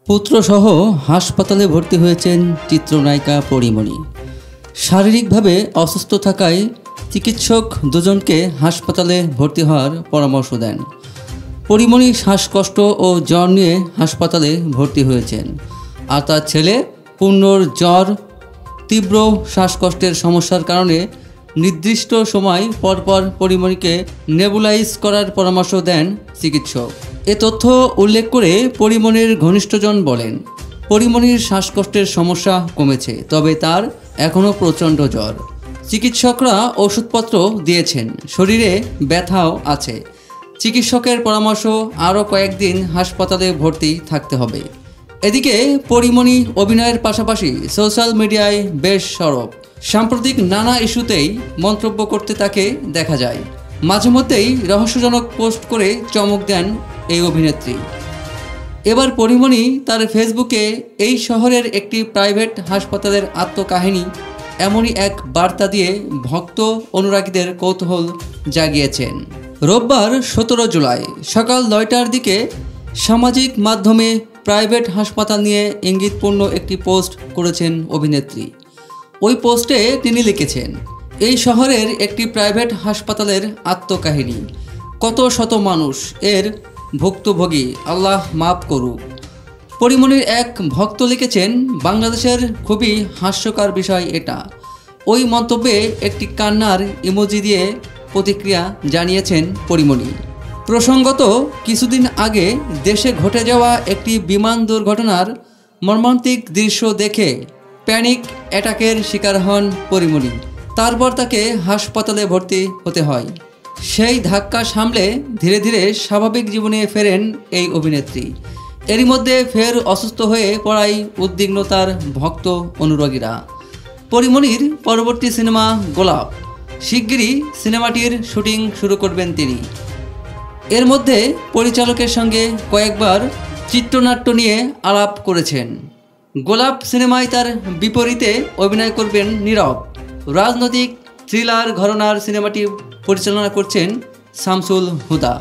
পুত্রসহ হাসপাতালে ভর্তি হয়েছেন চিত্রনায়িকা পরীমণি। শারীরিকভাবে অসুস্থ থাকায় চিকিৎসক দুজনকে হাসপাতালে ভর্তি হওয়ার পরামর্শ দেন। পরীমণি শ্বাসকষ্ট ও জ্বর নিয়ে হাসপাতালে ভর্তি হয়েছেন, আর তার ছেলে পূর্ণর জ্বর, তীব্র শ্বাসকষ্টের সমস্যার কারণে নির্দিষ্ট সময় পরপর পরীমণিকে নেবুলাইজ করার পরামর্শ দেন চিকিৎসক। এ তথ্য উল্লেখ করে পরীমণির ঘনিষ্ঠজন বলেন, পরীমণির শ্বাসকষ্টের সমস্যা কমেছে, তবে তার এখনও প্রচণ্ড জ্বর। চিকিৎসকরা ওষুধপত্র দিয়েছেন, শরীরে ব্যথাও আছে। চিকিৎসকের পরামর্শ আরও কয়েকদিন হাসপাতালে ভর্তি থাকতে হবে। এদিকে পরীমণি অভিনয়ের পাশাপাশি সোশ্যাল মিডিয়ায় বেশ সরব। সাম্প্রতিক নানা ইস্যুতেই মন্তব্য করতে তাকে দেখা যায়। মাঝে মধ্যেই রহস্যজনক পোস্ট করে চমক দেন এই অভিনেত্রী। এবার পরীমণি তার ফেসবুকে এই শহরের একটি প্রাইভেট হাসপাতালের আত্মকাহিনী এমনই এক বার্তা দিয়ে ভক্ত অনুরাগীদের কৌতূহল জাগিয়েছেন। রোববার 17 জুলাই সকাল 9টার দিকে সামাজিক মাধ্যমে প্রাইভেট হাসপাতাল নিয়ে ইঙ্গিতপূর্ণ একটি পোস্ট করেছেন অভিনেত্রী। ওই পোস্টে তিনি লিখেছেন, এই শহরের একটি প্রাইভেট হাসপাতালের আত্মকাহিনী, কত শত মানুষ এর ভুক্তভোগী, আল্লাহ মাফ করুক। পরীমণির এক ভক্ত লিখেছেন, বাংলাদেশের খুবই হাস্যকর বিষয় এটা। ওই মন্তব্যে একটি কান্নার ইমোজি দিয়ে প্রতিক্রিয়া জানিয়েছেন পরীমণি। প্রসঙ্গত, কিছুদিন আগে দেশে ঘটে যাওয়া একটি বিমান দুর্ঘটনার মর্মান্তিক দৃশ্য দেখে প্যানিক অ্যাটাকের শিকার হন পরীমণি। তারপর তাকে হাসপাতালে ভর্তি হতে হয়। সেই ধাক্কা সামলে ধীরে ধীরে স্বাভাবিক জীবনে ফেরেন এই অভিনেত্রী। এরই মধ্যে ফের অসুস্থ হয়ে পড়ায় উদ্বিগ্নতার ভক্ত অনুরাগীরা। পরীমণির পরবর্তী সিনেমা গোলাপ, শিগগিরই সিনেমাটির শুটিং শুরু করবেন তিনি। এর মধ্যে পরিচালকের সঙ্গে কয়েকবার চিত্রনাট্য নিয়ে আলাপ করেছেন। গোলাপ সিনেমায় তার বিপরীতে অভিনয় করবেন নীরব। রাজনৈতিক থ্রিলার ঘরানার সিনেমাটি পরিচালনা করছেন শামসুল হুদা।